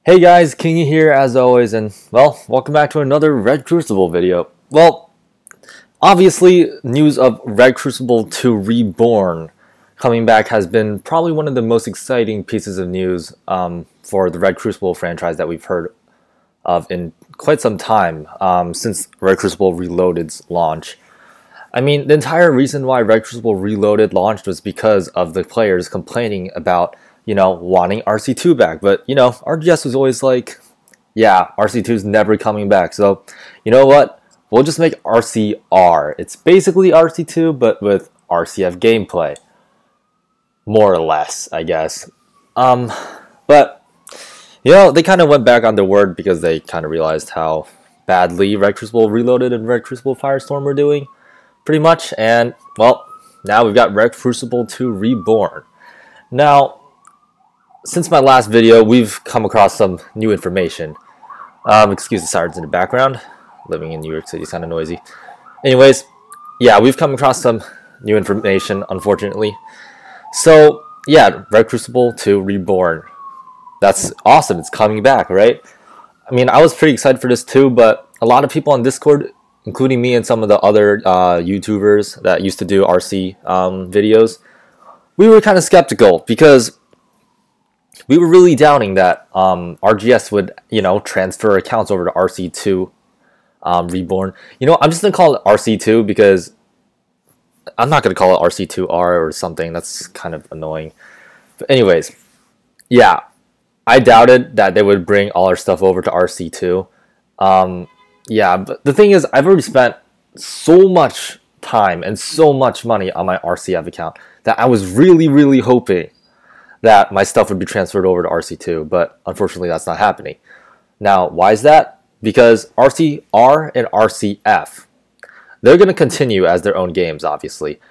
Hey guys, Kingy here as always, and well, welcome back to another Red Crucible video. Well, obviously, news of Red Crucible 2 Reborn coming back has been probably one of the most exciting pieces of news for the Red Crucible franchise that we've heard of in quite some time since Red Crucible Reloaded's launch. I mean, the entire reason why Red Crucible Reloaded launched was because of the players complaining about, you know, wanting RC2 back. But, you know, RGS was always like, yeah, RC2 is never coming back. So, you know what? We'll just make RC2R. It's basically RC2, but with RCF gameplay. More or less, I guess. But, you know, they kind of went back on their word because they kind of realized how badly Red Crucible Reloaded and Red Crucible Firestorm were doing. Pretty much. And, well, now we've got Red Crucible 2 Reborn. Now, since my last video, we've come across some new information. Excuse the sirens in the background. Living in New York City is kind of noisy. Anyways, yeah, we've come across some new information, unfortunately. So, yeah, Red Crucible 2 Reborn. That's awesome. It's coming back, right? I mean, I was pretty excited for this too, but a lot of people on Discord, including me and some of the other YouTubers that used to do RC videos, we were kind of skeptical because we were really doubting that RGS would, you know, transfer accounts over to RC2 Reborn. You know, I'm just going to call it RC2 because I'm not going to call it RC2R or something. That's kind of annoying. But anyways, yeah, I doubted that they would bring all our stuff over to RC2. Yeah, but the thing is, I've already spent so much time and so much money on my RCF account that I was really hoping that my stuff would be transferred over to RC2, but unfortunately that's not happening. Now, why is that? Because RCR and RCF, they're going to continue as their own games, obviously,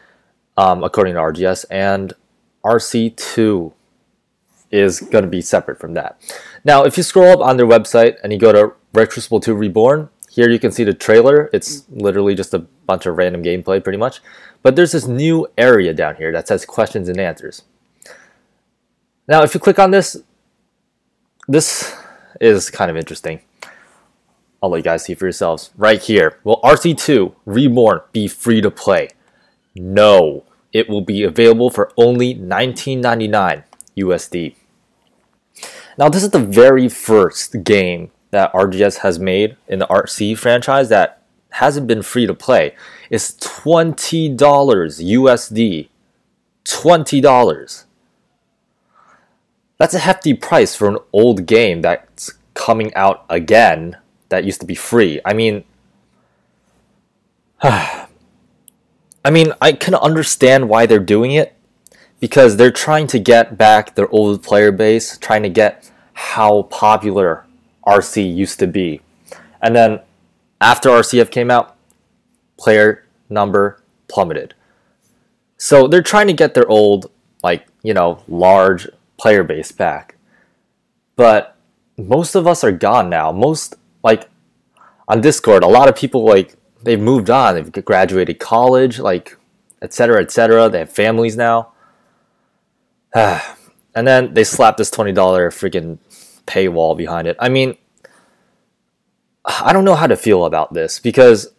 according to RGS, and RC2 is going to be separate from that. Now, if you scroll up on their website and you go to Red Crucible 2 Reborn, here you can see the trailer. It's literally just a bunch of random gameplay, pretty much. But there's this new area down here that says questions and answers. Now, if you click on this, this is kind of interesting. I'll let you guys see for yourselves. Right here. Will RC2 Reborn be free to play? No. It will be available for only $19.99 USD. Now, this is the very first game that RGS has made in the RC franchise that hasn't been free to play. It's $20 USD. $20. That's a hefty price for an old game that's coming out again that used to be free. I mean, I can understand why they're doing it, because they're trying to get back their old player base, trying to get how popular RC used to be. And then after RCF came out, player number plummeted. So they're trying to get their old, like, you know, large player base back. But most of us are gone now. Most, like, on Discord, a lot of people, like, they've moved on. They've graduated college, like, etc., etc. They have families now. And then they slap this $20 freaking paywall behind it. I mean, I don't know how to feel about this, because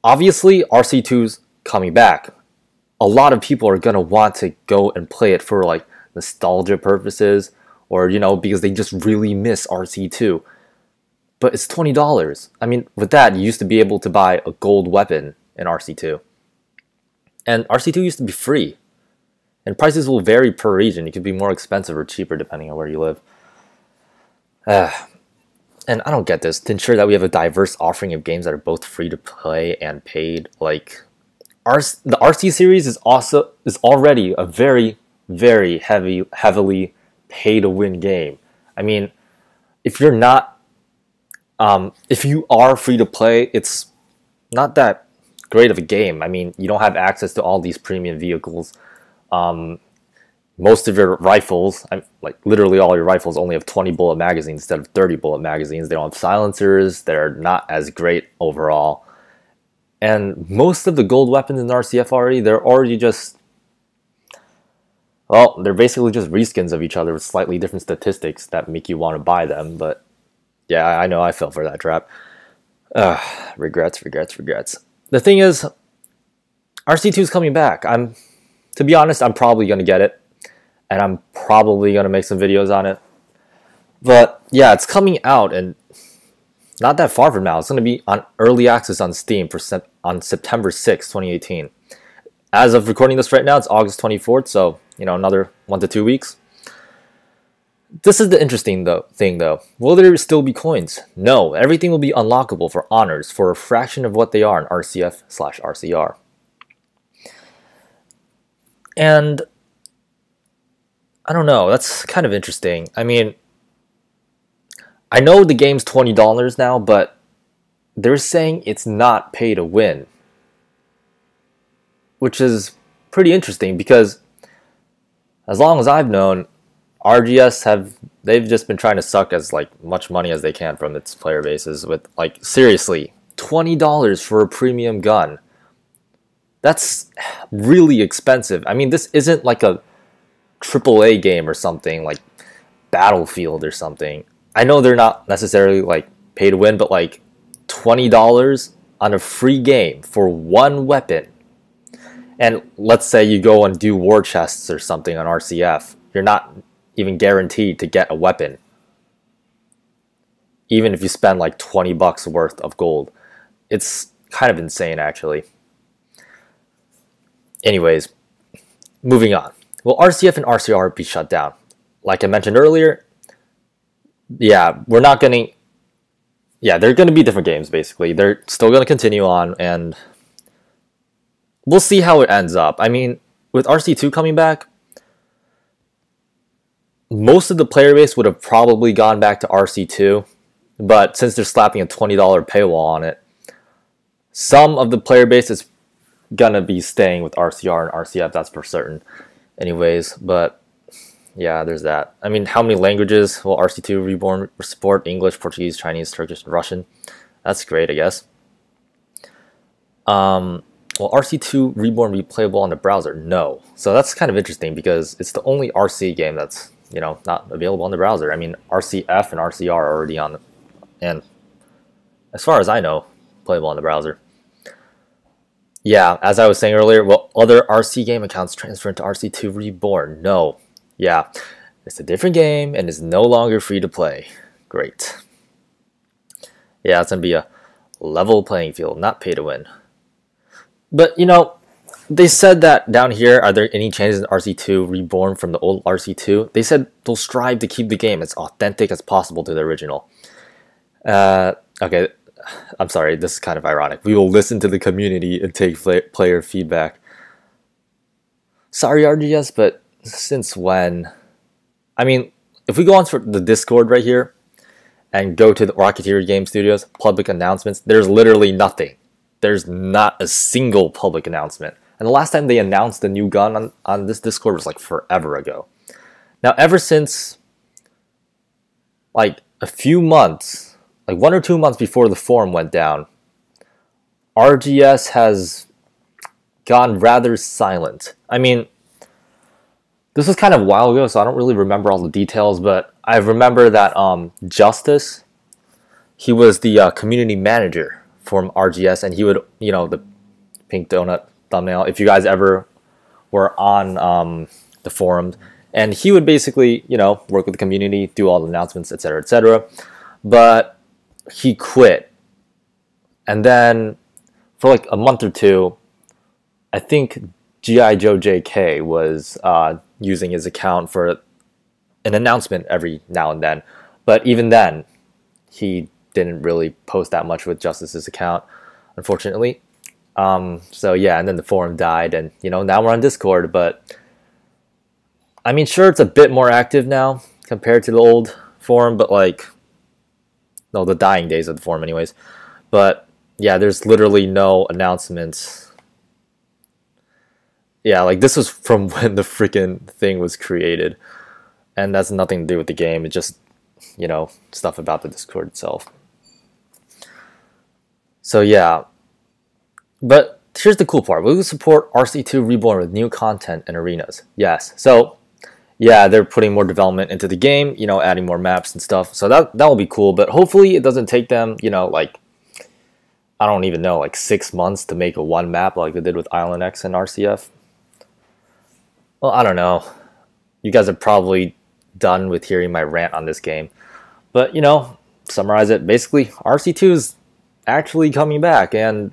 obviously RC2's coming back. A lot of people are going to want to go and play it for, like, nostalgia purposes, or, you know, because they just really miss RC2. But it's $20. I mean, with that, you used to be able to buy a gold weapon in RC2. And RC2 used to be free. And prices will vary per region. It could be more expensive or cheaper depending on where you live. And I don't get this. To ensure that we have a diverse offering of games that are both free to play and paid, like, the RC series is already a very heavily pay to win game. I mean, if you're not, if you are free to play, it's not that great of a game. I mean, you don't have access to all these premium vehicles. Most of your rifles, like literally all your rifles, only have 20 bullet magazines instead of 30 bullet magazines. They don't have silencers. They're not as great overall. And most of the gold weapons in RCF they're already just Well, they're basically just reskins of each other with slightly different statistics that make you want to buy them, but yeah, I know I fell for that trap. Regrets. The thing is, RC2 is coming back. To be honest, I'm probably going to get it, and I'm probably going to make some videos on it. But yeah, it's coming out, and not that far from now. It's going to be on early access on Steam on September 6th, 2018. As of recording this right now, it's August 24th, so, you know, another 1 to 2 weeks. This is the interesting thing, though. Will there still be coins? No, everything will be unlockable for honors for a fraction of what they are in RCF/RCR. And I don't know, that's kind of interesting. I mean, I know the game's $20 now, but they're saying it's not pay to win, which is pretty interesting because as long as I've known, RGS they've just been trying to suck as like much money as they can from its player bases with, like, seriously, $20 for a premium gun. That's really expensive. I mean, this isn't like a AAA game or something like Battlefield or something. I know they're not necessarily like pay to win, but like $20 on a free game for one weapon. And let's say you go and do war chests or something on RCF. You're not even guaranteed to get a weapon, even if you spend like $20 worth of gold. It's kind of insane, actually. Anyways, moving on. Will RCF and RCR be shut down? Like I mentioned earlier, yeah, we're not going to... Yeah, they're going to be different games, basically. They're still going to continue on, and we'll see how it ends up. I mean, with RC2 coming back, most of the player base would have probably gone back to RC2, but since they're slapping a $20 paywall on it, some of the player base is gonna be staying with RCR and RCF, that's for certain. Anyways, but yeah, there's that. I mean, how many languages will RC2 Reborn support? English, Portuguese, Chinese, Turkish, and Russian. That's great, I guess. Will RC2 Reborn be playable on the browser? No. So that's kind of interesting because it's the only RC game that's, you know, not available on the browser. I mean, RCF and RCR are already on, and as far as I know, playable on the browser. Yeah, as I was saying earlier, will other RC game accounts transfer into RC2 Reborn? No. Yeah, it's a different game and is no longer free to play. Great. Yeah, it's going to be a level playing field, not pay to win. But, you know, they said that down here, are there any changes in RC2 Reborn from the old RC2? They said they'll strive to keep the game as authentic as possible to the original. Okay, I'm sorry, this is kind of ironic. We will listen to the community and take player feedback. Sorry, RGS, but since when? I mean, if we go on to the Discord right here and go to the Rocketeer Game Studios public announcements, there's literally nothing. There's not a single public announcement. And the last time they announced a new gun on this Discord was like forever ago. Now, ever since like a few months, like 1 or 2 months before the forum went down, RGS has gone rather silent. I mean, this was kind of a while ago, so I don't really remember all the details, but I remember that Justice, he was the community manager from RGS, and he would, you know, the pink donut thumbnail, if you guys ever were on the forums, and he would basically, you know, work with the community, do all the announcements, etc., etc. But he quit, and then for like a month or two, I think G.I. Joe JK was using his account for an announcement every now and then, but even then, he didn't really post that much with Justice's account, unfortunately. So yeah, and then the forum died, and you know, now we're on Discord, but I mean, sure, it's a bit more active now compared to the old forum, but like, no, the dying days of the forum anyways. But yeah, there's literally no announcements. Yeah, like this was from when the freaking thing was created, and that's nothing to do with the game. It's just, you know, stuff about the Discord itself. So yeah, but here's the cool part. Will you support RC2 Reborn with new content and arenas? Yes. So yeah, they're putting more development into the game, you know, adding more maps and stuff. So that will be cool, but hopefully it doesn't take them, you know, like, I don't even know, like 6 months to make a one map like they did with Island X and RCF. Well, I don't know. You guys are probably done with hearing my rant on this game. But, you know, summarize it. Basically, RC2 is actually coming back, and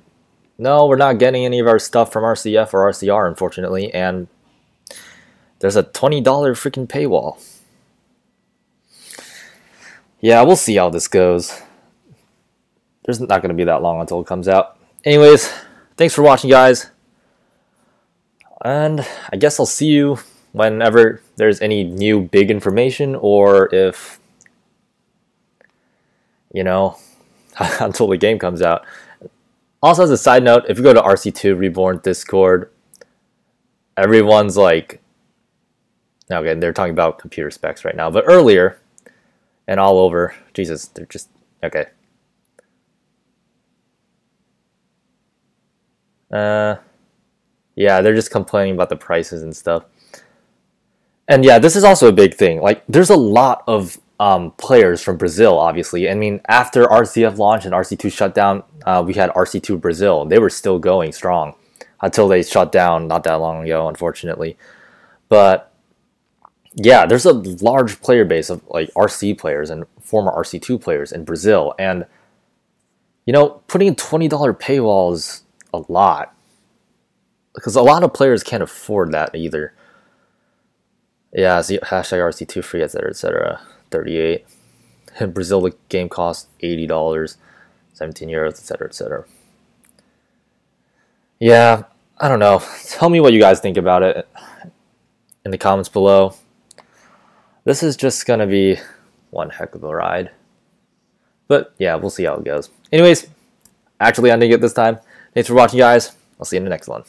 no, we're not getting any of our stuff from RCF or RCR, unfortunately, and there's a $20 freaking paywall. Yeah, we'll see how this goes. There's not going to be that long until it comes out. Anyways, thanks for watching, guys. And I guess I'll see you whenever there's any new big information, or if, you know, until the game comes out. Also, as a side note, if you go to RC2 Reborn Discord, everyone's like, okay, they're talking about computer specs right now, but earlier and all over, Jesus, they're just, okay. Yeah, they're just complaining about the prices and stuff. And yeah, this is also a big thing. Like, there's a lot of players from Brazil, obviously. I mean, after RCF launched and RC2 shut down, we had RC2 Brazil. They were still going strong until they shut down not that long ago, unfortunately. But yeah, there's a large player base of like RC players and former RC2 players in Brazil. And, you know, putting a $20 paywall is a lot, because a lot of players can't afford that either. Yeah, see, hashtag RC2 free, etc. 38. In Brazil, the game costs $80, 17 euros, etc. Yeah, I don't know. Tell me what you guys think about it in the comments below. This is just gonna be one heck of a ride. But yeah, we'll see how it goes. Anyways, actually ending it this time. Thanks for watching, guys. I'll see you in the next one.